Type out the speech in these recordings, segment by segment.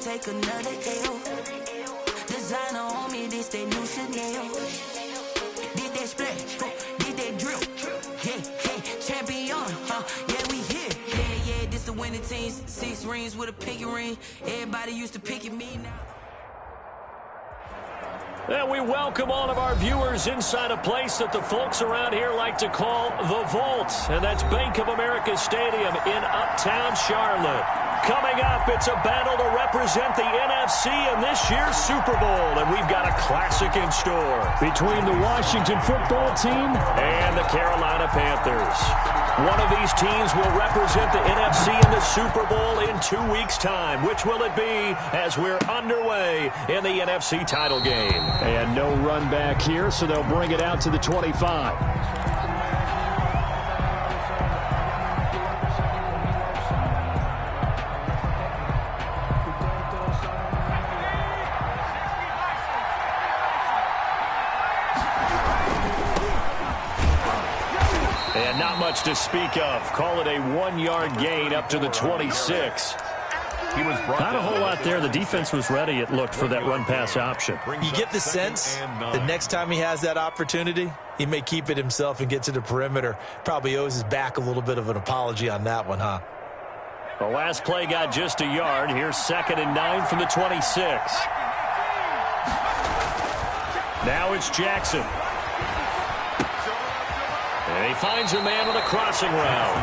take another L. Designer on me, this they new Chanel. Did that splash, did that drill. Yeah, champion, yeah, we here. Yeah, this the winning team. 6 rings with a pinky ring. Everybody used to pick at me now. And we welcome all of our viewers inside a place that the folks around here like to call the Vault. And that's Bank of America Stadium in Uptown Charlotte. Coming up, it's a battle to represent the NFC in this year's Super Bowl. And we've got a classic in store between the Washington football team and the Carolina Panthers. One of these teams will represent the NFC in the Super Bowl in 2 weeks' time. Which will it be as we're underway in the NFC title game? And no run back here, so they'll bring it out to the 25. And not much to speak of. Call it a 1-yard gain up to the 26. Not a whole lot there. The defense was ready, it looked, for that run-pass option. You get the sense the next time he has that opportunity, he may keep it himself and get to the perimeter. Probably owes his back a little bit of an apology on that one, huh? The last play got just a yard. Here's 2nd and 9 from the 26. Now it's Jackson. And he finds a man with a crossing route.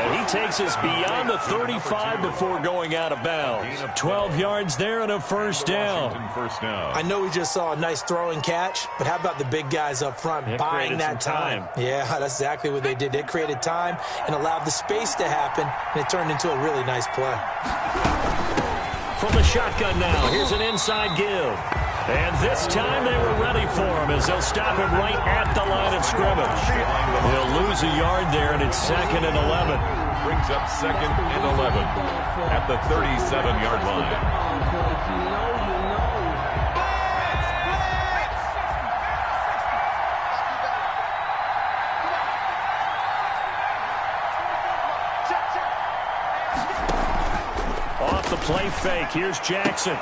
And he takes us beyond the 35 before going out of bounds. 12 yards there and a first down. I know we just saw a nice throwing catch, but how about the big guys up front buying that time? Yeah, that's exactly what they did. They created time and allowed the space to happen, and it turned into a really nice play. From the shotgun now, here's an inside give. And this time they were ready for him as they'll stop him right at the line of scrimmage. He'll lose a yard there, and it's 2nd and 11. Brings up 2nd and 11 at the 37-yard line. Off the play fake, here's Jackson.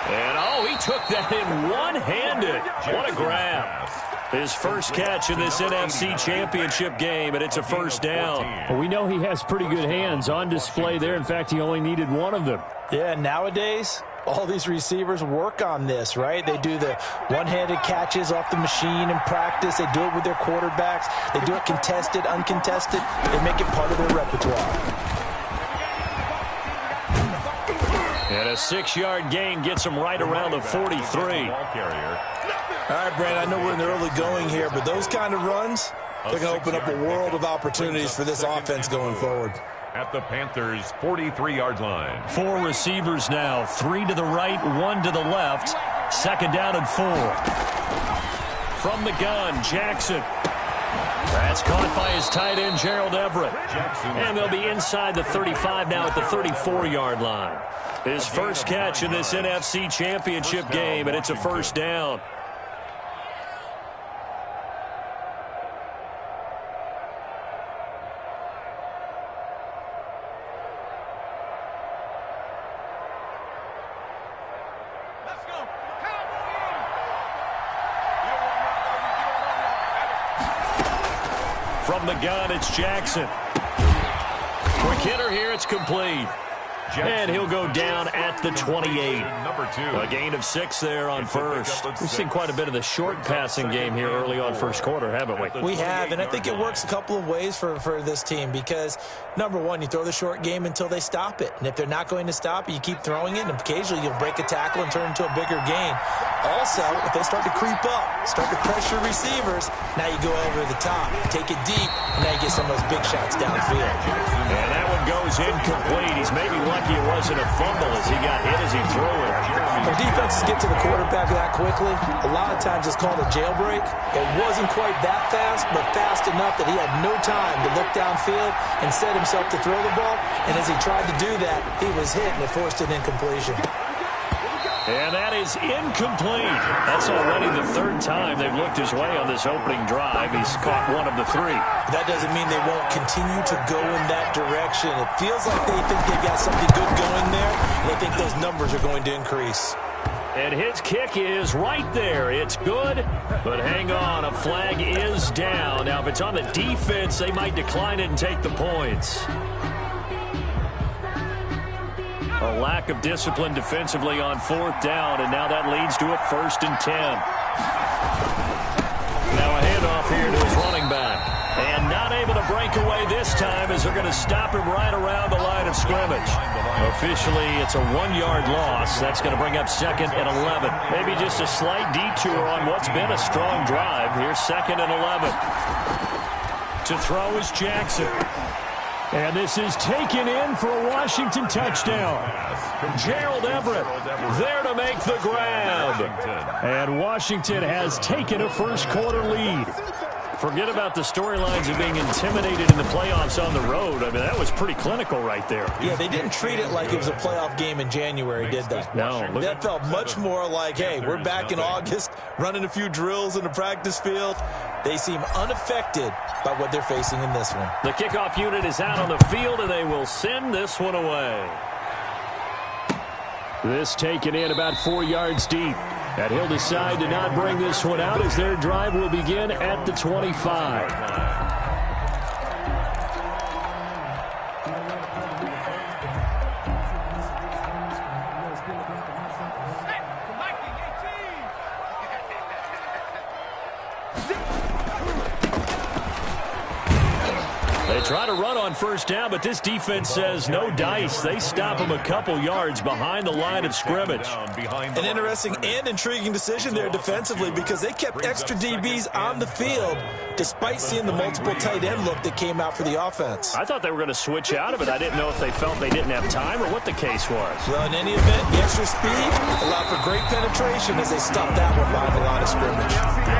And, he took that in one-handed. What a grab. His first catch in this NFC Championship game, and it's a first down. Well, we know he has pretty good hands on display there. In fact, he only needed one of them. Yeah, nowadays, all these receivers work on this, right? They do the one-handed catches off the machine in practice. They do it with their quarterbacks. They do it contested, uncontested. They make it part of their repertoire. And a 6-yard gain gets him right around the 43. All right, Brad, I know we're in the early going here, but those kind of runs, they're going to open up a world of opportunities for this offense going forward. At the Panthers' 43-yard line. 4 receivers now, 3 to the right, 1 to the left. 2nd down and 4. From the gun, Jackson. That's caught by his tight end, Gerald Everett. And they'll be inside the 35 now at the 34-yard line. His first catch in this NFC Championship game, and it's a first down. From the gun, it's Jackson. Quick hitter here, it's complete. And he'll go down at the 28. A gain of 6 there on first. We've seen quite a bit of the short passing game here early on first quarter, haven't we? We have, and I think it works a couple of ways for this team because, number one, you throw the short game until they stop it. And if they're not going to stop it, you keep throwing it, and occasionally you'll break a tackle and turn into a bigger gain. Also, if they start to creep up, start to pressure receivers, now you go over the top, take it deep, and now you get some of those big shots downfield. And that one goes incomplete. He's maybe lucky it wasn't a fumble as he got hit as he threw it. When defenses get to the quarterback that quickly, a lot of times it's called a jailbreak. It wasn't quite that fast, but fast enough that he had no time to look downfield and set himself to throw the ball. And as he tried to do that, he was hit, and it forced an incompletion. And that is incomplete. That's already the third time they've looked his way on this opening drive. He's caught one of the three. That doesn't mean they won't continue to go in that direction. It feels like they think they've got something good going there, and they think those numbers are going to increase. And his kick is right there. It's good, but hang on. A flag is down. Now, if it's on the defense, they might decline it and take the points. A lack of discipline defensively on fourth down, and now that leads to a 1st and 10. Now a handoff here to his running back. And not able to break away this time as they're going to stop him right around the line of scrimmage. Officially, it's a 1-yard loss. That's going to bring up 2nd and 11. Maybe just a slight detour on what's been a strong drive. Here's 2nd and 11. To throw is Jackson. And this is taken in for a Washington touchdown. Gerald Everett there to make the grab. And Washington has taken a first-quarter lead. Forget about the storylines of being intimidated in the playoffs on the road. I mean, that was pretty clinical right there. Yeah, they didn't treat it like it was a playoff game in January, did they? No. That felt much more like, hey, we're back in August, running a few drills in the practice field. They seem unaffected by what they're facing in this one. The kickoff unit is out on the field, and they will send this one away. This taken in about 4 yards deep. And he'll decide to not bring this one out as their drive will begin at the 25. Try to run on first down, but this defense says no dice. They stop him a couple yards behind the line of scrimmage. An interesting and intriguing decision there defensively because they kept extra DBs on the field despite seeing the multiple tight end look that came out for the offense. I thought they were going to switch out of it. I didn't know if they felt they didn't have time or what the case was. Well, in any event, the extra speed allowed for great penetration as they stopped that one behind the line of scrimmage.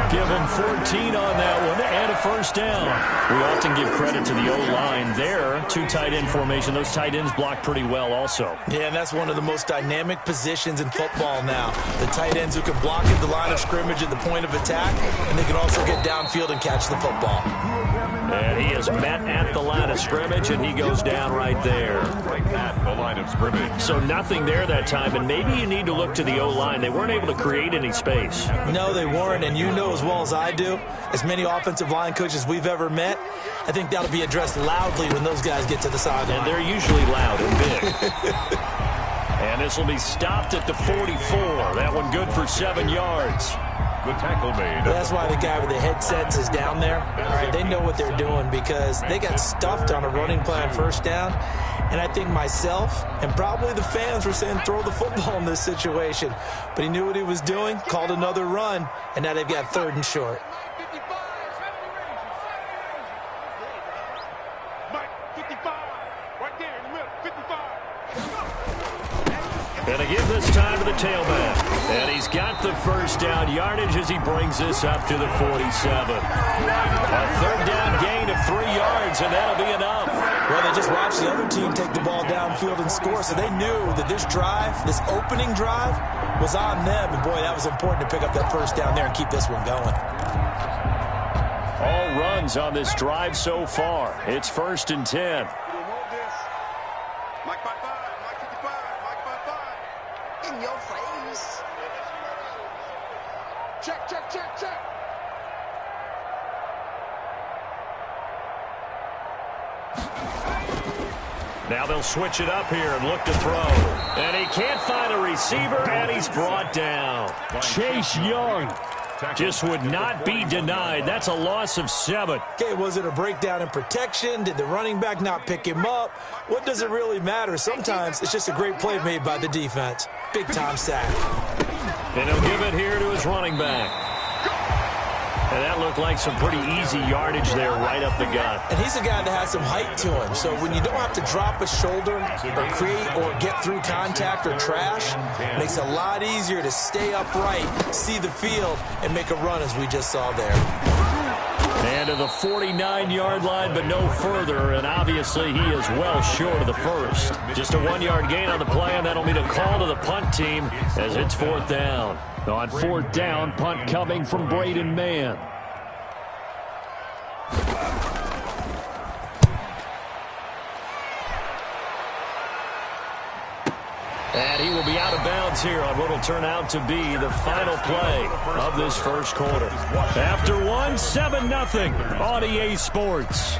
Give them 14 on that one and a first down. We often give credit to the O-line there. 2 tight end formation. Those tight ends block pretty well also. Yeah, and that's one of the most dynamic positions in football now. The tight ends who can block at the line of scrimmage at the point of attack, and they can also get downfield and catch the football. And he is met at the line of scrimmage, and he goes down right there. Right at the line of scrimmage. So nothing there that time, and maybe you need to look to the O-line. They weren't able to create any space. No, they weren't, and you know as well as I do, as many offensive line coaches we've ever met, I think that'll be addressed loudly when those guys get to the sideline. And they're usually loud and big. And this will be stopped at the 44. That one good for 7 yards. Good tackle made. That's why the guy with the headsets is down there. All right, they know what they're doing because they got stuffed on a running play on first down. And I think myself and probably the fans were saying throw the football in this situation. But he knew what he was doing, called another run, and now they've got 3rd and short. Gonna give this time to the tailback. And he's got the first down yardage as he brings this up to the 47. A 3rd down gain of 3 yards, and that'll be enough. Well, they just watched the other team take the ball downfield and score, so they knew that this drive, this opening drive, was on them. And, boy, that was important to pick up that first down there and keep this one going. All runs on this drive so far. It's 1st and 10. In your face. Check, check, check, check. Now they'll switch it up here and look to throw. And he can't find a receiver, and he's brought down. Chase Young just would not be denied. That's a loss of 7. Okay, was it a breakdown in protection? Did the running back not pick him up? What does it really matter? Sometimes it's just a great play made by the defense. Big-time sack. And he'll give it here to his running back. And that looked like some pretty easy yardage there right up the gut. And he's a guy that has some height to him. So when you don't have to drop a shoulder or create or get through contact or trash, it makes it a lot easier to stay upright, see the field, and make a run as we just saw there. And to the 49-yard line, but no further. And obviously, he is well short of the first. Just a 1-yard gain on the play, and that'll mean a call to the punt team as it's 4th down. On 4th down, punt coming from Braden Mann. And he will be out of bounds here on what will turn out to be the final play of this first quarter. After one, 7-0 on EA Sports.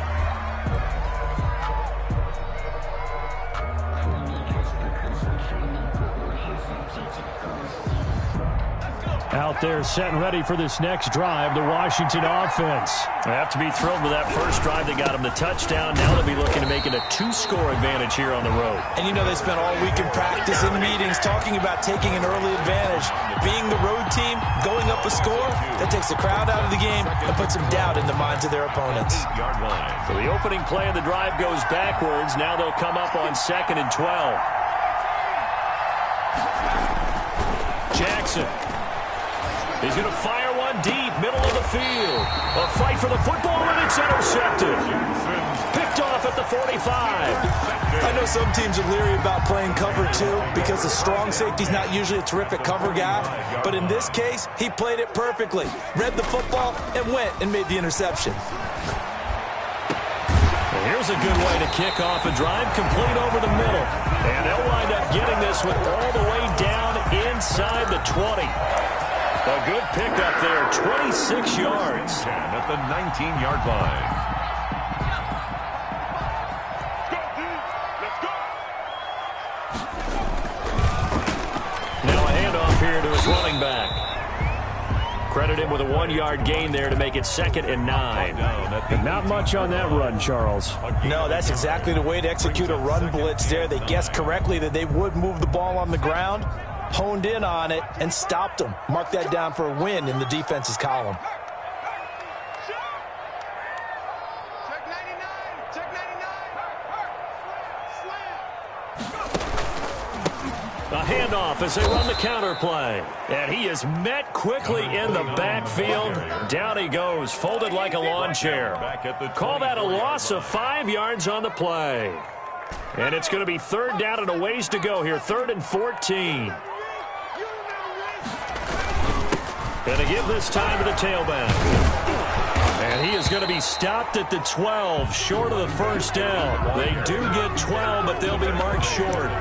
Out there set and ready for this next drive, the Washington offense. They have to be thrilled with that first drive. They got them the touchdown. Now they'll be looking to make it a 2-score advantage here on the road. And you know they spent all week in practice and meetings talking about taking an early advantage. Being the road team, going up a score, that takes the crowd out of the game and puts some doubt in the minds of their opponents. 8-yard line. So the opening play of the drive goes backwards. Now they'll come up on 2nd and 12. Jackson. He's going to fire one deep, middle of the field. A fight for the football, and it's intercepted. Picked off at the 45. I know some teams are leery about playing cover 2 because the strong safety's not usually a terrific cover guy. But in this case, he played it perfectly. Read the football and went and made the interception. And here's a good way to kick off a drive, complete over the middle. And they'll wind up getting this one all the way down inside the 20. A good pickup there, 26 yards. And at the 19-yard line. Now a handoff here to his running back. Credit him with a 1-yard gain there to make it 2nd and 9. Not much on that run, Charles. No, that's exactly the way to execute a run blitz there. They guessed correctly that they would move the ball on the ground, honed in on it, and stopped them. Mark that down for a win in the defense's column. Check 99. Check 99. A handoff as they run the counter play. And he is met quickly in the backfield. Down he goes, folded like a lawn chair. Call that a loss of 5 yards on the play. And it's going to be 3rd down and a ways to go here, 3rd and 14. Going to give this time to the tailback. And he is going to be stopped at the 12, short of the first down. They do get 12, but they'll be marked short.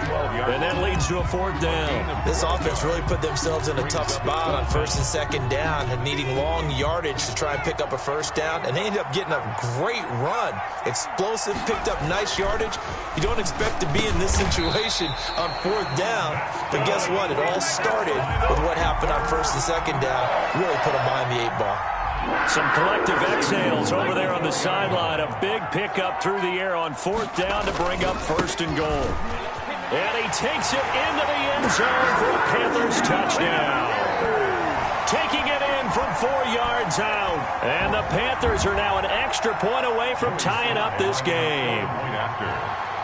And that leads to a 4th down. This offense really put themselves in a tough spot on 1st and 2nd down and needing long yardage to try and pick up a first down. And they ended up getting a great run. Explosive, picked up nice yardage. You don't expect to be in this situation on 4th down. But guess what? It all started with what happened on 1st and 2nd down. Really put them behind the 8 ball. Some collective exhales over there on the sideline. A big pickup through the air on 4th down to bring up 1st and goal. And he takes it into the end zone for a Panthers touchdown. Taking it in from 4 yards out. And the Panthers are now an extra point away from tying up this game.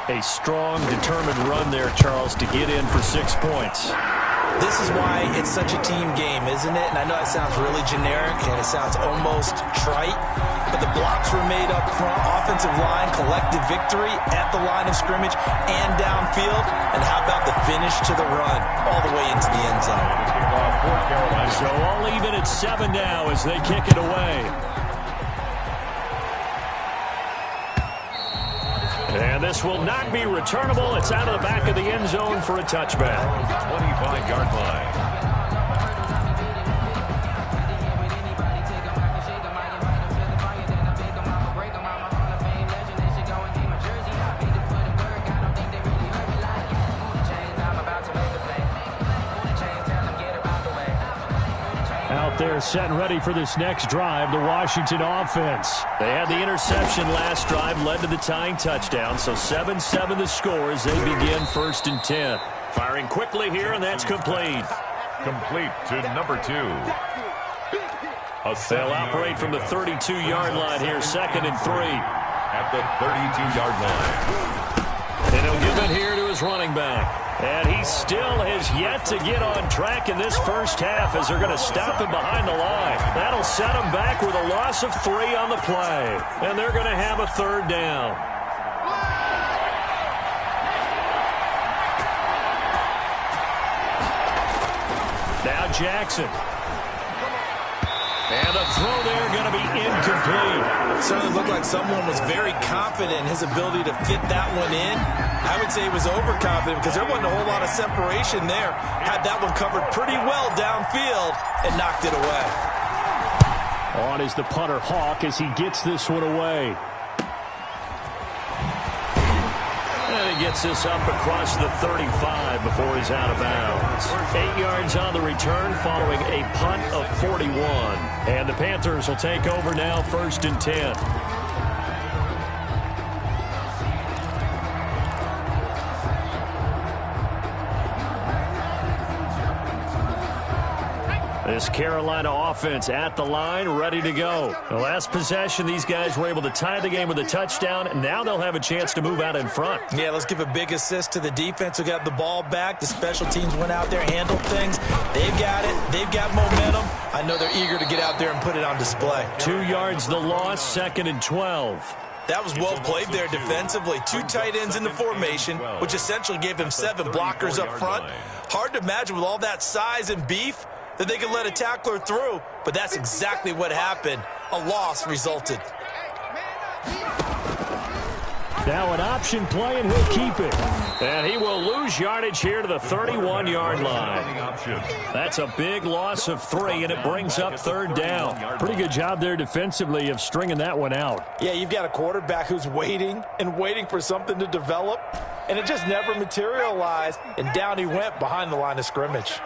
A strong, determined run there, Charles, to get in for 6 points. This is why it's such a team game, isn't it? And I know it sounds really generic and it sounds almost trite, but the blocks were made up front, offensive line, collective victory at the line of scrimmage and downfield. And how about the finish to the run all the way into the end zone? So all even at 7 now as they kick it away. And this will not be returnable. It's out of the back of the end zone for a touchback. 25-yard line. They're set and ready for this next drive, the Washington offense. They had the interception last drive, led to the tying touchdown, so 7-7 the score as they begin 1st and 10. Firing quickly here, and that's complete. Complete to number 2. They'll operate from the 32-yard line here, 2nd and 3. At the 32-yard line. And he'll give it here to his running back. And he still has yet to get on track in this first half as they're going to stop him behind the line. That'll set him back with a loss of 3 on the play. And they're going to have a third down. Now Jackson. And the throw there going to be incomplete. It certainly looked like someone was very confident in his ability to fit that one in. I would say he was overconfident because there wasn't a whole lot of separation there. Had that one covered pretty well downfield and knocked it away. On is the punter Hawk as he gets this one away. And he gets this up across the 35 before he's out of bounds. 8 yards on the return following a punt of 41. And the Panthers will take over now, 1st and 10. This Carolina offense at the line, ready to go. The last possession, these guys were able to tie the game with a touchdown. Now they'll have a chance to move out in front. Yeah, let's give a big assist to the defense who got the ball back. The special teams went out there, handled things. They've got it. They've got momentum. I know they're eager to get out there and put it on display. 2 yards the loss, 2nd and 12. That was well played there defensively. 2 tight ends in the formation, which essentially gave them 7 blockers up front. Hard to imagine with all that size and beef that they could let a tackler through, but that's exactly what happened. A loss resulted. Now an option play, and he'll keep it. And he will lose yardage here to the 31-yard line. That's a big loss of 3, and it brings up 3rd down. Pretty good job there defensively of stringing that one out. Yeah, you've got a quarterback who's waiting and waiting for something to develop, and it just never materialized, and down he went behind the line of scrimmage.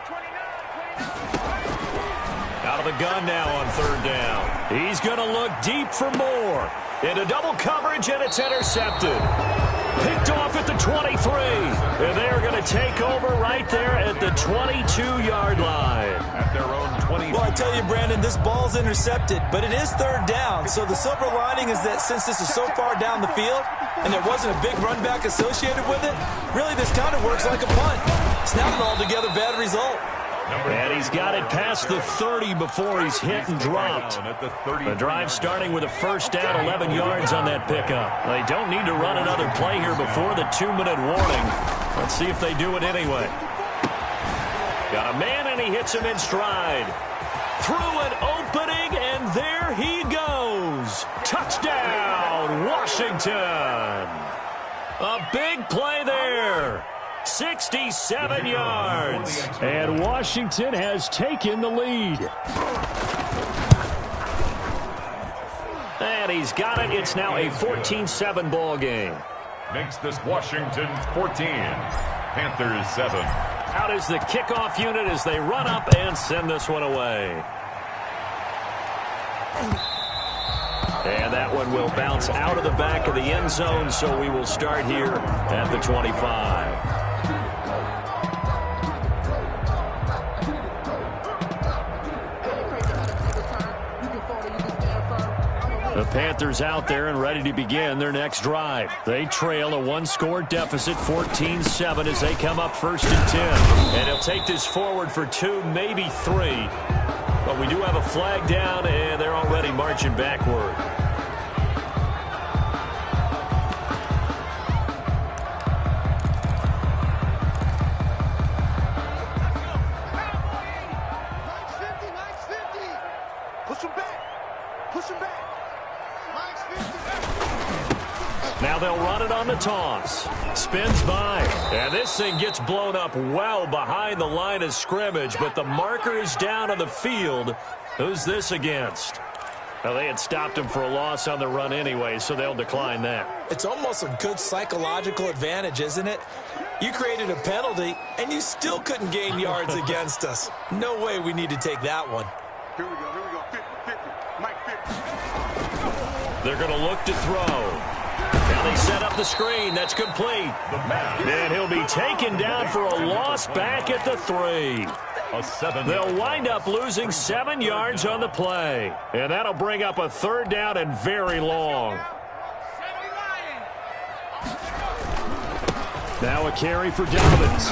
Out of the gun now on 3rd down. He's going to look deep for more. Into double coverage, and it's intercepted. Picked off at the 23. And they are going to take over right there at the 22-yard line. At their own 20. Well, I tell you, Brandon, this ball's intercepted, but it is 3rd down. So the silver lining is that since this is so far down the field and there wasn't a big run back associated with it, really this kind of works like a punt. It's not an altogether bad result. And he's got it past the 30 before he's hit and dropped. The drive starting with a 1st down, 11 yards on that pickup. They don't need to run another play here before the 2-minute warning. Let's see if they do it anyway. Got a man, and he hits him in stride. Through an opening, and there he goes. Touchdown, Washington. A big play there. 67 yards. And Washington has taken the lead. And he's got it. It's now a 14-7 ball game. Makes this Washington 14. Panthers 7. Out is the kickoff unit as they run up and send this one away. And that one will bounce out of the back of the end zone, so we will start here at the 25. The Panthers out there and ready to begin their next drive. They trail a 1-score deficit, 14-7, as they come up 1st and 10. And he'll take this forward for 2, maybe 3. But we do have a flag down, and they're already marching backward. Now they'll run it on the toss. Spins by. And this thing gets blown up well behind the line of scrimmage, but the marker is down on the field. Who's this against? Well, they had stopped him for a loss on the run anyway, so they'll decline that. It's almost a good psychological advantage, isn't it? You created a penalty, and you still couldn't gain yards against us. No way we need to take that one. Here we go. 50, 50. Mike 50. They're going to look to throw. Now they set up the screen. That's complete. And he'll be taken down for a loss back at the 3. They'll wind up losing 7 yards on the play. And that'll bring up a 3rd down and very long. Now a carry for Dobbins.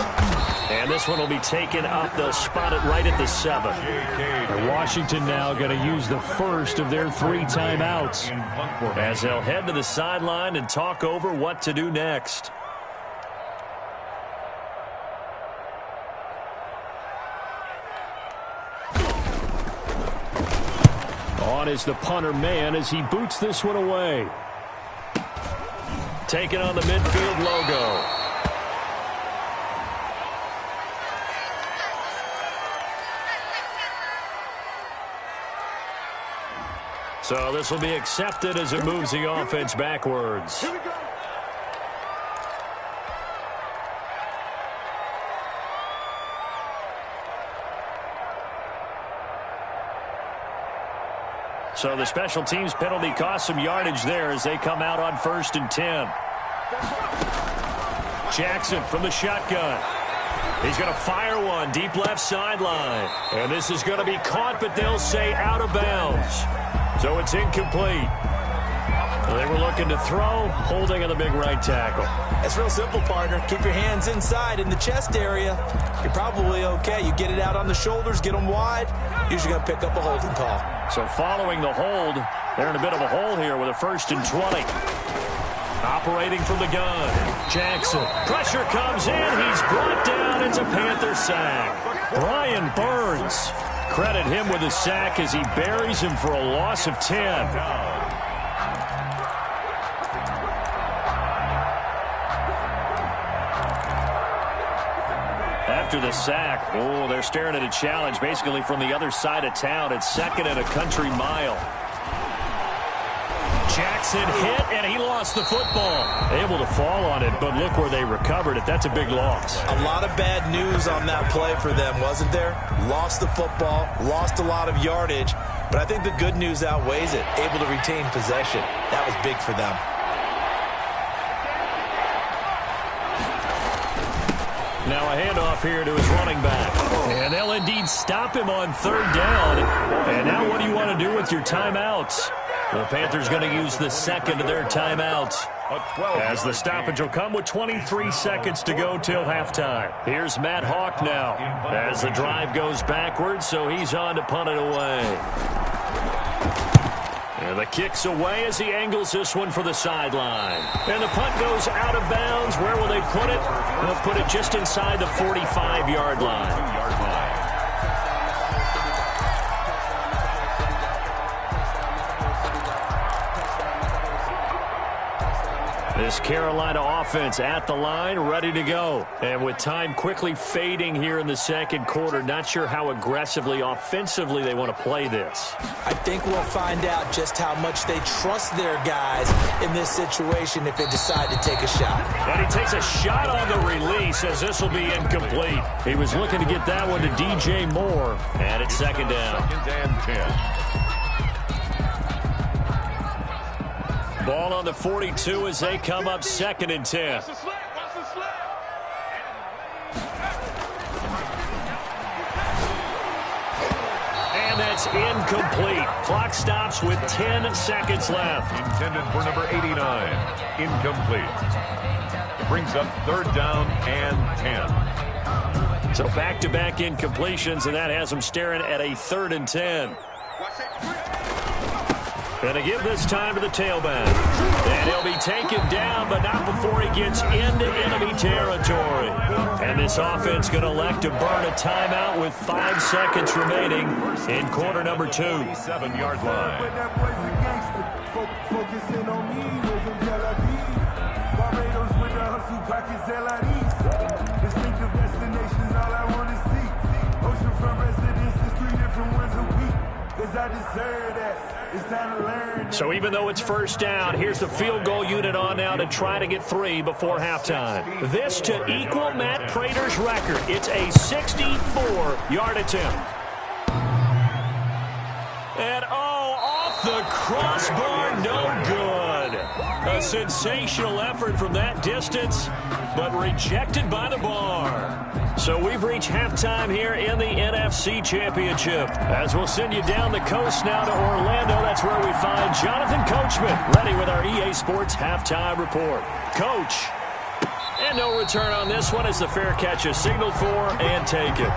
And this one will be taken up. They'll spot it right at the 7. And Washington now going to use the first of their 3 timeouts, as they'll head to the sideline and talk over what to do next. On is the punter man as he boots this one away. Taking on the midfield logo. So this will be accepted as it moves the offense backwards. Here we go. So the special teams penalty cost some yardage there as they come out on 1st and 10. Jackson from the shotgun. He's going to fire one deep left sideline. And this is going to be caught, but they'll say out of bounds. So it's incomplete. They were looking to throw, holding on the big right tackle. It's real simple, partner. Keep your hands inside in the chest area. You're probably okay. You get it out on the shoulders, get them wide. Usually going to pick up a holding call. So following the hold, they're in a bit of a hole here with a 1st and 20. Operating from the gun. Jackson. Pressure comes in. He's brought down. It's a Panther sack. Brian Burns. Credit him with a sack as he buries him for a loss of 10. After the sack, they're staring at a challenge basically from the other side of town. It's 2nd and a country mile. Jackson hit, and he lost the football. Able to fall on it, but look where they recovered it. That's a big loss. A lot of bad news on that play for them, wasn't there? Lost the football, lost a lot of yardage, but I think the good news outweighs it. Able to retain possession. That was big for them. Now a handoff here to his running back. And they'll indeed stop him on 3rd down. And now what do you want to do with your timeouts? The Panthers going to use the 2nd of their timeouts. As the stoppage will come with 23 seconds to go till halftime. Here's Matt Hawk now. As the drive goes backwards, so he's on to punt it away. And the kick's away as he angles this one for the sideline. And the punt goes out of bounds. Where will they put it? They'll put it just inside the 45-yard line. This Carolina offense at the line, ready to go. And with time quickly fading here in the 2nd quarter, not sure how aggressively, offensively they want to play this. I think we'll find out just how much they trust their guys in this situation if they decide to take a shot. And he takes a shot on the release as this will be incomplete. He was looking to get that one to DJ Moore. And it's 2nd down. 2nd and 10. Ball on the 42 as they come up 2nd and 10. Watch the slap. Watch the slap. And that's incomplete. Clock stops with 10 seconds left. Intended for number 89. Incomplete. Brings up 3rd down and 10. So back-to-back incompletions, and that has them staring at a 3rd and 10. And to give this time to the tailback. And he'll be taken down, but not before he gets into enemy territory. And this offense going to elect to burn a timeout with 5 seconds remaining in quarter number 2. 7-yard line. So even though it's 1st down, here's the field goal unit on now to try to get 3 before halftime. This to equal Matt Prater's record. It's a 64-yard attempt. And off the crossbar, no good. A sensational effort from that distance, but rejected by the bar. So we've reached halftime here in the NFC Championship. As we'll send you down the coast now to Orlando, that's where we find Jonathan Coachman ready with our EA Sports Halftime Report. Coach. And no return on this one as the fair catch is signaled for and taken.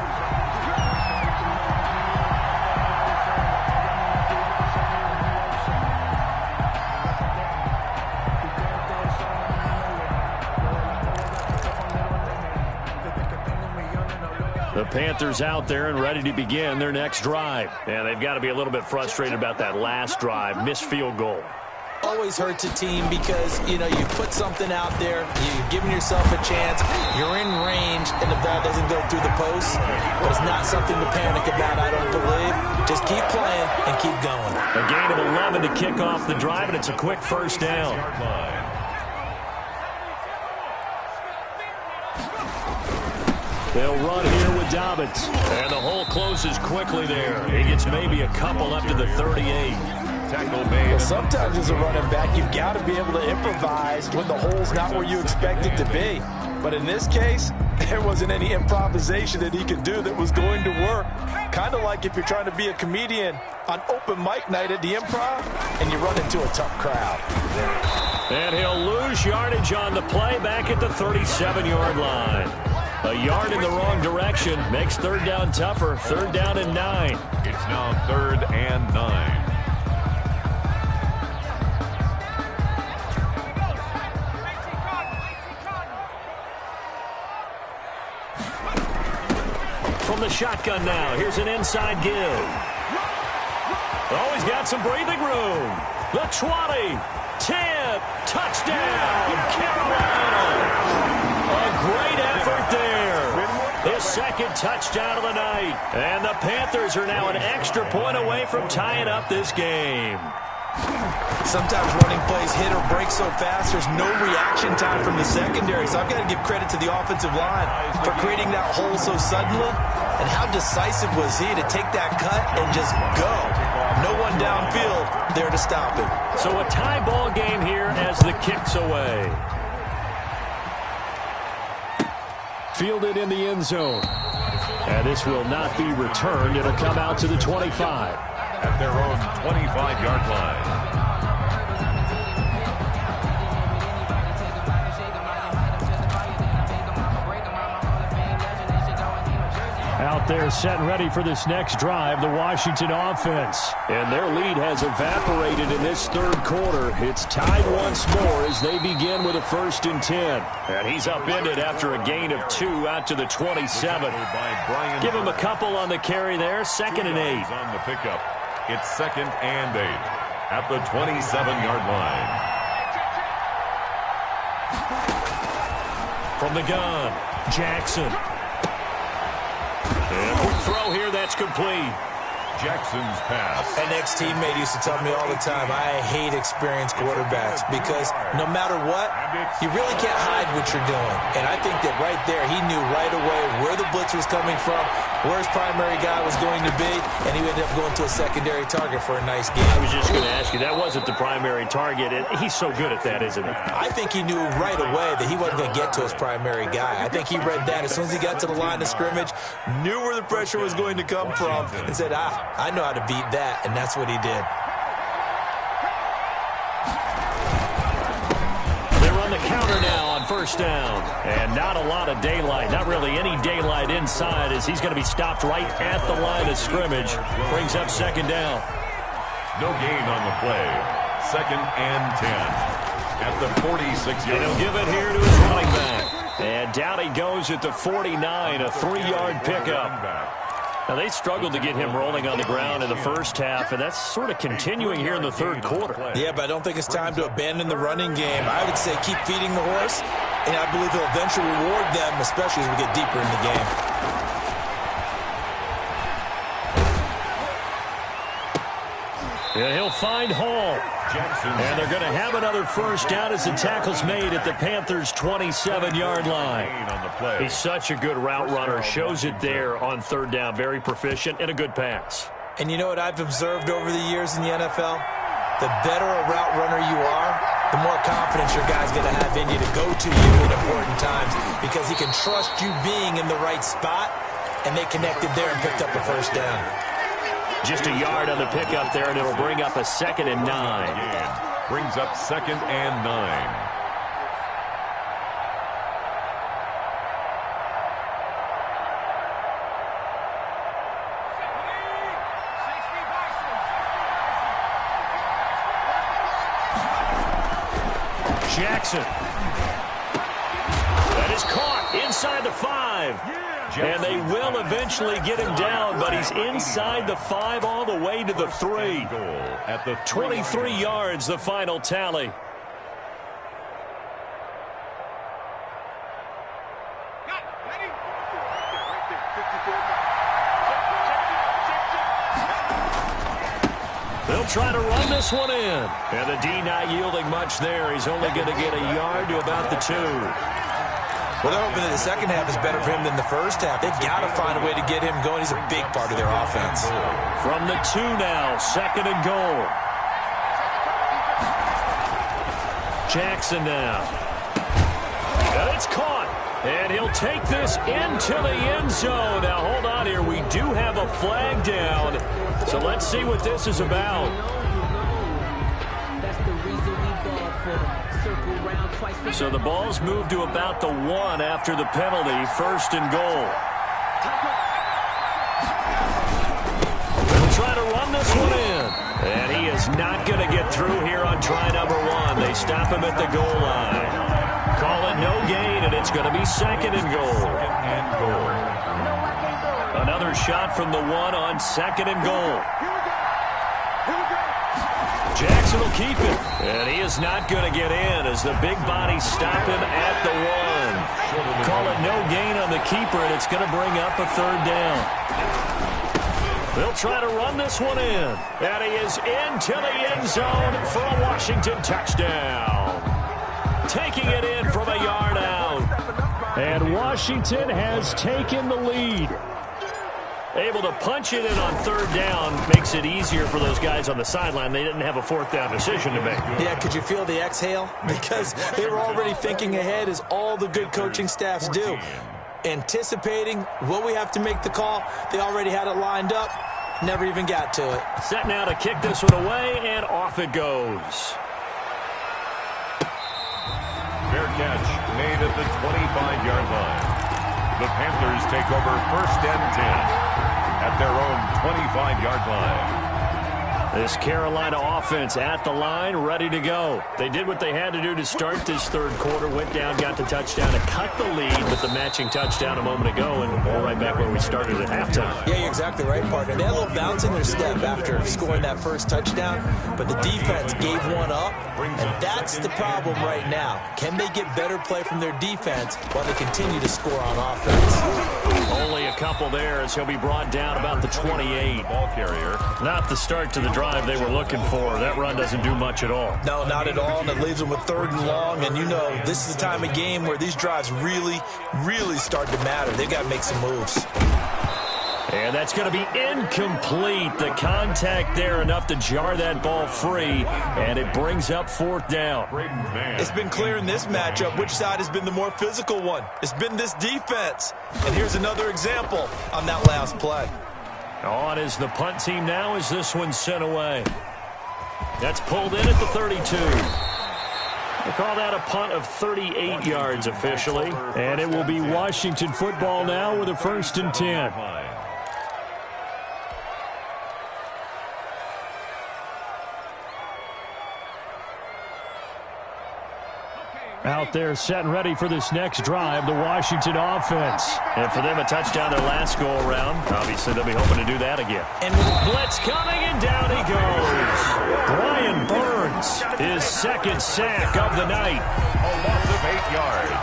The Panthers out there and ready to begin their next drive. And they've got to be a little bit frustrated about that last drive, missed field goal. Always hurts a team because, you put something out there, you're giving yourself a chance, you're in range, and the ball doesn't go through the post. But it's not something to panic about, I don't believe. Just keep playing and keep going. A gain of 11 to kick off the drive, and it's a quick first down. They'll run here with Dobbins. And the hole closes quickly there. He gets maybe a couple up to the 38. Well, sometimes as a running back, you've got to be able to improvise when the hole's not where you expect it to be. But in this case, there wasn't any improvisation that he could do that was going to work. Kind of like if you're trying to be a comedian on open mic night at the Improv and you run into a tough crowd. And he'll lose yardage on the play back at the 37-yard line. A yard in the wrong direction makes third down tougher. Third down and 9. It's now 3rd and 9. From the shotgun now, here's an inside give. Oh, he's got some breathing room. The 20, 10, touchdown, Carolina. A great effort there. His second touchdown of the night. And the Panthers are now an extra point away from tying up this game. Sometimes running plays hit or break so fast, there's no reaction time from the secondary. So I've got to give credit to the offensive line for creating that hole so suddenly. And how decisive was he to take that cut and just go? No one downfield there to stop it. So a tie ball game here as the kick's away. Fielded in the end zone. And this will not be returned. It'll come out to the 25. At their own 25-yard line. Out there set and ready for this next drive, the Washington offense. And their lead has evaporated in this third quarter. It's tied once more as they begin with a 1st and 10. And he's upended after a gain of 2 out to the 27. Give him a couple on the carry there. 2nd and 8. On the pickup. It's 2nd and 8 at the 27-yard line. From the gun, Jackson. And a quick throw here, that's complete. Jackson's pass. An ex-teammate used to tell me all the time, I hate experienced quarterbacks because no matter what, you really can't hide what you're doing. And I think that right there, he knew right away where the blitz was coming from, where his primary guy was going to be, and he ended up going to a secondary target for a nice game. I was just going to ask you, that wasn't the primary target, and he's so good at that, isn't he? I think he knew right away that he wasn't going to get to his primary guy. I think he read that as soon as he got to the line of scrimmage, knew where the pressure was going to come from, and said, I know how to beat that, and that's what he did. They run the counter now on 1st down. And not a lot of daylight, not really any daylight inside as he's going to be stopped right at the line of scrimmage. Brings up 2nd down. No gain on the play. 2nd and 10 at the 46-yard line. And he'll give it here to his running back. And down he goes at the 49, a 3-yard pickup. Now, they struggled to get him rolling on the ground in the first half, and that's sort of continuing here in the third quarter. Yeah, but I don't think it's time to abandon the running game. I would say keep feeding the horse, and I believe he'll eventually reward them, especially as we get deeper in the game. Yeah, he'll find Hall. And they're going to have another 1st down as the tackle's made at the Panthers' 27-yard line. He's such a good route runner. Shows it there on 3rd down. Very proficient and a good pass. And you know what I've observed over the years in the NFL? The better a route runner you are, the more confidence your guy's going to have in you to go to you in important times because he can trust you being in the right spot, and they connected there and picked up a 1st down. Just a yard on the pickup there, and it'll bring up a 2nd and 9. Brings up 2nd and 9. Jackson. That is caught inside the 5. And they will eventually get him down, but he's inside the 5 all the way to the 3. 23 yards, the final tally. They'll try to run this one in. And the D not yielding much there. He's only going to get a yard to about the 2. Well, they're hoping that the second half is better for him than the first half. They've got to find a way to get him going. He's a big part of their offense. From the 2 now, 2nd and goal. Jackson now. And it's caught. And he'll take this into the end zone. Now, hold on here. We do have a flag down. So let's see what this is about. So the ball's moved to about the 1 after the penalty. 1st and goal. They'll try to run this one in. And he is not going to get through here on try number 1. They stop him at the goal line. Call it no gain, and it's going to be 2nd and goal. Another shot from the 1 on 2nd and goal. Jackson will keep it, and he is not going to get in as the big bodies stop him at the 1. Call it no gain on the keeper, and it's going to bring up a 3rd down. They'll try to run this one in, and he is into the end zone for a Washington touchdown. Taking it in from a yard out. And Washington has taken the lead. Able to punch it in on 3rd down makes it easier for those guys on the sideline. They didn't have a 4th down decision to make. Yeah, could you feel the exhale? Because they were already thinking ahead, as all the good coaching staffs do. Anticipating, will we have to make the call? They already had it lined up. Never even got to it. Set now to kick this one away, and off it goes. Fair catch made at the 25-yard line. The Panthers take over 1st and 10 at their own 25-yard line. This Carolina offense at the line, ready to go. They did what they had to do to start this 3rd quarter. Went down, got the touchdown to cut the lead with the matching touchdown a moment ago, and we're right back where we started at halftime. Yeah, you're exactly right, partner. They had a little bounce in their step after scoring that first touchdown, but the defense gave one up, and that's the problem right now. Can they get better play from their defense while they continue to score on offense? Only a couple there as he'll be brought down about the 28. Ball carrier. Not the start to the drive they were looking for. That run doesn't do much at all. No, not at all, and it leaves them with 3rd and long, and you know this is the time of game where these drives really, really start to matter. They've got to make some moves. And that's going to be incomplete. The contact there enough to jar that ball free, and it brings up 4th down. It's been clear in this matchup which side has been the more physical one. It's been this defense. And here's another example on that last play. On is the punt team now as this one's sent away. That's pulled in at the 32. They call that a punt of 38 yards officially. And it will be Washington football now with a 1st and 10. Out there set and ready for this next drive, the Washington offense. And for them, a touchdown their last go-around. Obviously, they'll be hoping to do that again. And with blitz coming, and down he goes. Brian Burns, his 2nd sack of the night. A loss of 8 yards.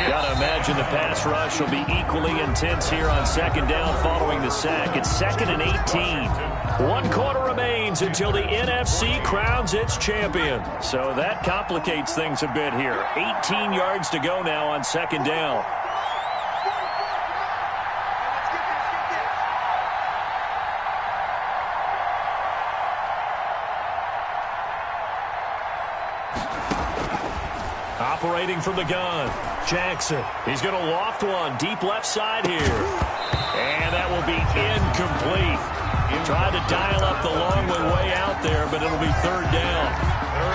Gotta imagine the pass rush will be equally intense here on 2nd down following the sack. It's 2nd and 18. 1 quarter remains until the NFC crowns its champion. So that complicates things a bit here. 18 yards to go now on 2nd down. Operating from the gun, Jackson. He's going to loft one deep left side here. And that will be incomplete. Tried to dial up the long way out there, but it'll be 3rd down.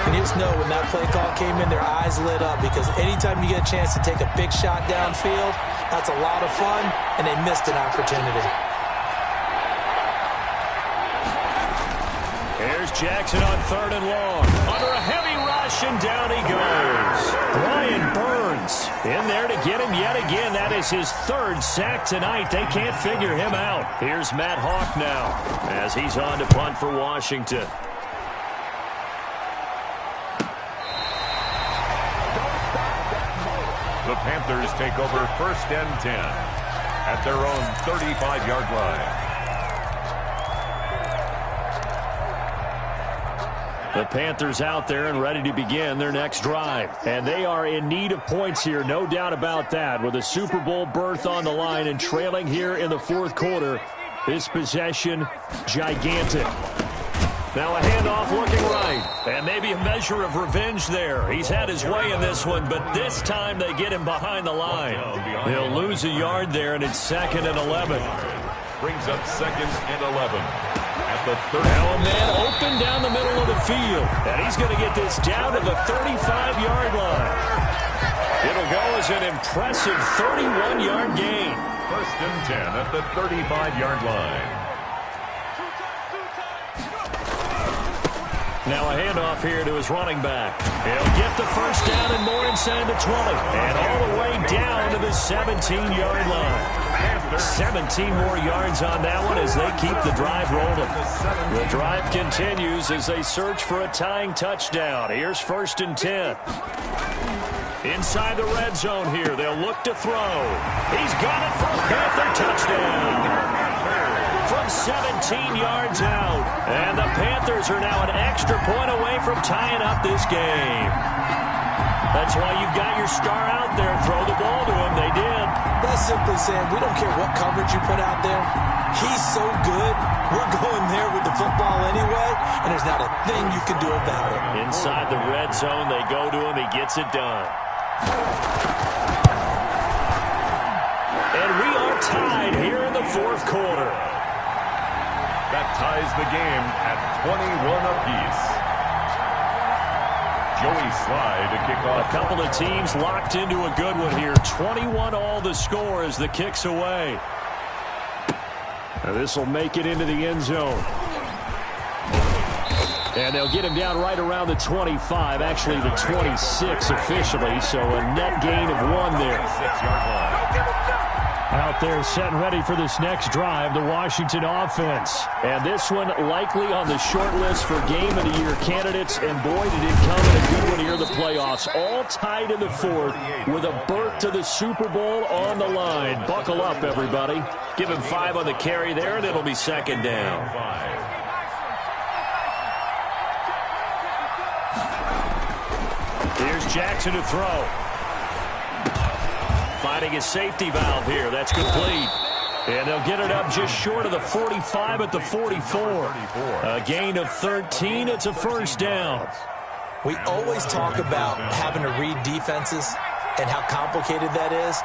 And you just know when that play call came in, their eyes lit up, because anytime you get a chance to take a big shot downfield, that's a lot of fun, and they missed an opportunity. Here's Jackson on 3rd and long. Under a heavy rush, and down he goes. Brian Burns in there to get him yet again. That is his 3rd sack tonight. They can't figure him out. Here's Matt Hawk now as he's on to punt for Washington. The Panthers take over 1st and 10 at their own 35-yard line. The Panthers out there and ready to begin their next drive. And they are in need of points here, no doubt about that. With a Super Bowl berth on the line and trailing here in the 4th quarter, this possession gigantic. Now a handoff looking right. And maybe a measure of revenge there. He's had his way in this one, but this time they get him behind the line. They'll lose a yard there, and it's 2nd and 11. Brings up 2nd and 11. At the 30. Now a man open down the middle of the field. And he's going to get this down to the 35-yard line. It'll go as an impressive 31-yard gain. 1st and 10 at the 35-yard line. Now a handoff here to his running back. He'll get the 1st down and more inside the 20. And all the way down to the 17-yard line. 17 more yards on that one as they keep the drive rolling. The drive continues as they search for a tying touchdown. Here's 1st and 10. Inside the red zone here. They'll look to throw. He's got it for a Panther touchdown. From 17 yards out. And the Panthers are now an extra point away from tying up this game. That's why you've got your star out there. Throw the ball to him. They did. That's simply saying we don't care what coverage you put out there. He's so good. We're going there with the football anyway, and there's not a thing you can do about it. Inside the red zone, they go to him. He gets it done. And we are tied here in the 4th quarter. That ties the game at 21 apiece. Joey Sly to kick off. A couple of teams locked into a good one here. 21 all the score as the kick's away. This will make it into the end zone. And they'll get him down right around the 25, actually the 26 officially, so a net gain of 1 there. 6-yard line. Out there set and ready for this next drive, the Washington offense. And this one likely on the short list for Game of the Year candidates. And boy, did it come in a good one here in the playoffs. All tied in the 4th with a berth to the Super Bowl on the line. Buckle up, everybody. Give him 5 on the carry there, and it'll be 2nd down. Here's Jackson to throw. Finding his safety valve here. That's complete. And they'll get it up just short of the 45 at the 44. A gain of 13. It's a 1st down. We always talk about having to read defenses and how complicated that is.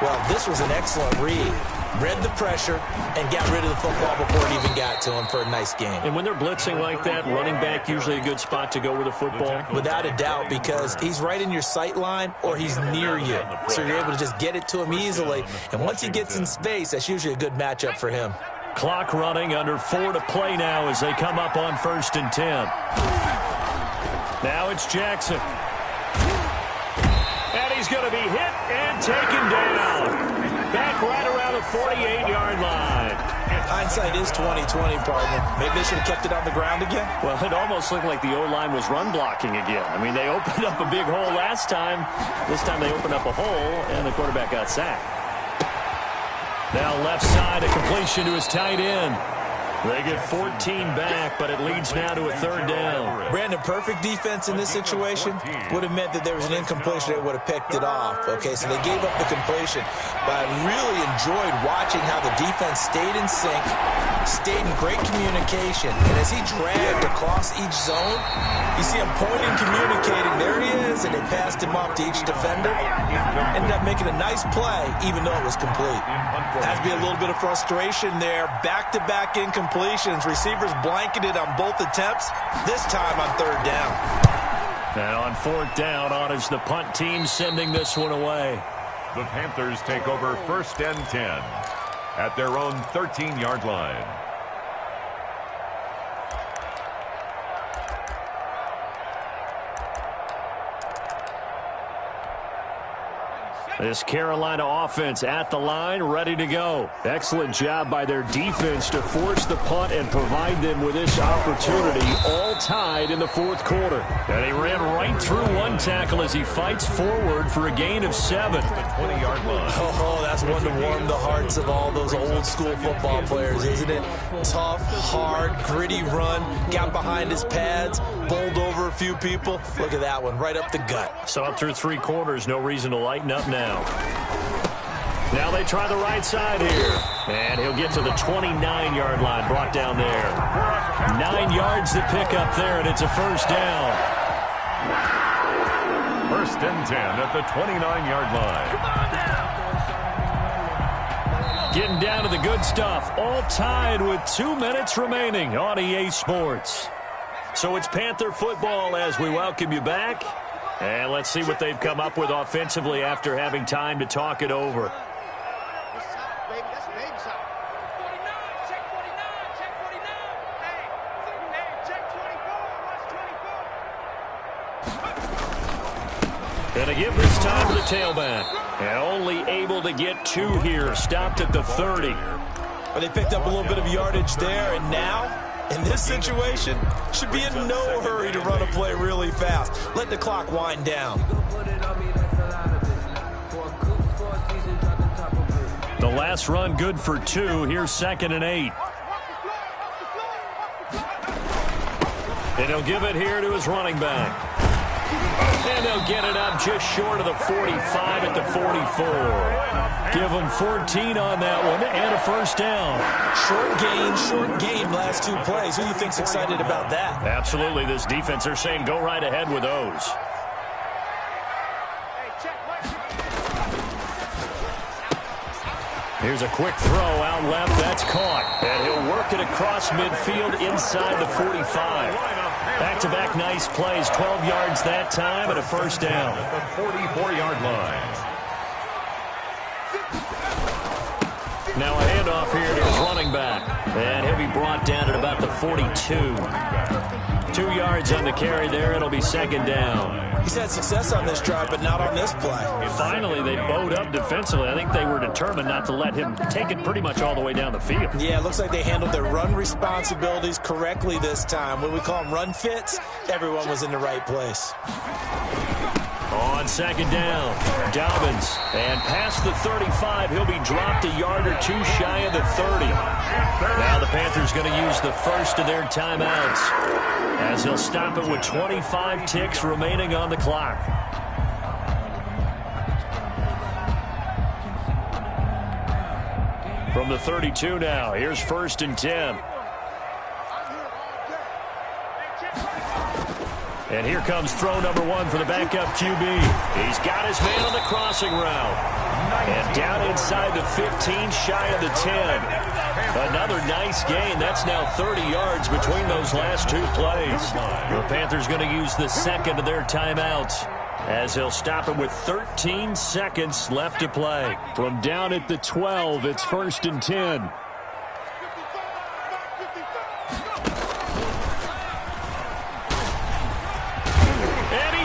Well, this was an excellent read. Read the pressure and got rid of the football before it even got to him for a nice game. And when they're blitzing like that, running back usually a good spot to go with the football? Without a doubt, because he's right in your sight line or he's near you. So you're able to just get it to him easily. And once he gets in space, that's usually a good matchup for him. Clock running, under 4 to play now as they come up on 1st and 10. Now it's Jackson. And he's going to be hit and taken down. Back right around the 48-yard line. Hindsight is 20/20, partner. Maybe they should have kept it on the ground again. Well, it almost looked like the O-line was run blocking again. I mean, they opened up a big hole last time. This time they opened up a hole, and the quarterback got sacked. Now left side, a completion to his tight end. They get 14 back, but it leads now to a 3rd down. Brandon, perfect defense in this situation would have meant that there was an incompletion. They would have picked it off. Okay, so they gave up the completion. But I really enjoyed watching how the defense stayed in sync, stayed in great communication. And as he dragged across each zone, you see him pointing, communicating. There he is, and they passed him off to each defender. Ended up making a nice play, even though it was complete. Has to be a little bit of frustration there. Back-to-back incompletions. Receivers blanketed on both attempts. This time on 3rd down. And on 4th down, on is the punt team sending this one away. The Panthers take over 1st and 10 at their own 13-yard line. This Carolina offense at the line, ready to go. Excellent job by their defense to force the punt and provide them with this opportunity, all tied in the fourth quarter. And he ran right through one tackle as he fights forward for a gain of 7. The 20-yard line. Oh, that's one to warm the hearts of all those old-school football players, isn't it? Tough, hard, gritty run, got behind his pads, bowled over a few people. Look at that one, right up the gut. Saw it through 3 quarters, no reason to lighten up now. Now they try the right side here. And he'll get to the 29-yard line, brought down there. 9 yards to pick up there, and it's a first down. First and 10 at the 29-yard line. Getting down to the good stuff. All tied with 2 minutes remaining on EA Sports. So it's Panther football as we welcome you back. And let's see what they've come up with offensively after having time to talk it over. Gonna give this time to the tailback. And only able to get 2 here. Stopped at the 30. But they picked up a little bit of yardage there, and now, in this situation, should be in no hurry to run a play really fast. Let the clock wind down. The last run good for 2. Here's 2nd and 8. And he'll give it here to his running back. And they'll get it up just short of the 45 at the 44. Give them 14 on that one and a first down. Short gain last 2 plays. Who do you think's excited about that? Absolutely. This defense, they're saying go right ahead with those. Here's a quick throw out left. That's caught. And he'll work it across midfield inside the 45. Back-to-back nice plays. 12 yards that time and a first down. At the 44-yard line. Now a handoff here to his running back. And he'll be brought down at about the 42. 2 yards on the carry there. It'll be 2nd down. He's had success on this drive, but not on this play. Finally, they bowed up defensively. I think they were determined not to let him take it pretty much all the way down the field. Yeah, it looks like they handled their run responsibilities correctly this time. When we call them run fits, everyone was in the right place. On 2nd down, Dobbins. And past the 35, he'll be dropped a yard or 2 shy of the 30. Now the Panthers going to use the first of their timeouts, as he'll stop it with 25 ticks remaining on the clock. From the 32 now, here's 1st and 10. And here comes throw number 1 for the backup QB. He's got his man on the crossing route. And down inside the 15, shy of the 10. Another nice gain. That's now 30 yards between those last 2 plays. The Panthers going to use the second of their timeouts, as he'll stop it with 13 seconds left to play. From down at the 12, it's 1st and 10.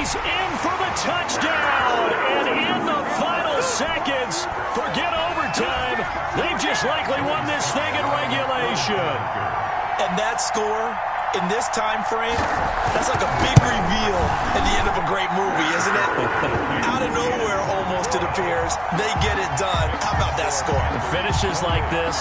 In for the touchdown, and in the final seconds, forget overtime, they've just likely won this thing in regulation. And that score, in this time frame, that's like a big reveal at the end of a great movie, isn't it? Out of nowhere, almost, it appears, they get it done. How about that score? The finishes like this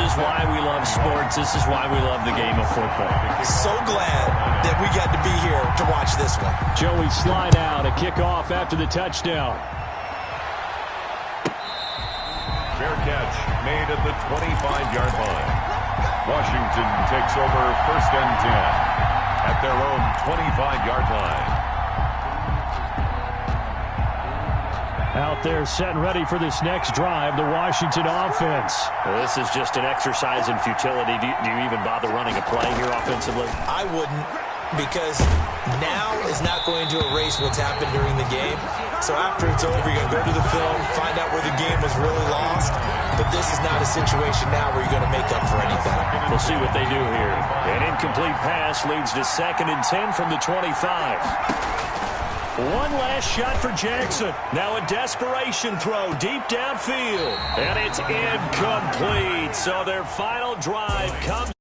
is why we love sports. This is why we love the game of football. So glad that we got to be here to watch this one. Joey slide out, a kickoff after the touchdown. Fair catch made at the 25-yard line. Washington takes over 1st and 10 at their own 25-yard line. Out there set and ready for this next drive, the Washington offense. Well, this is just an exercise in futility. Do you even bother running a play here offensively? I wouldn't, because now is not going to erase what's happened during the game. So after it's over, you're going to go to the film, find out where the game was really lost. But this is not a situation now where you're going to make up for anything. We'll see what they do here. An incomplete pass leads to 2nd and 10 from the 25. One last shot for Jackson. Now a desperation throw deep downfield. And it's incomplete. So their final drive comes.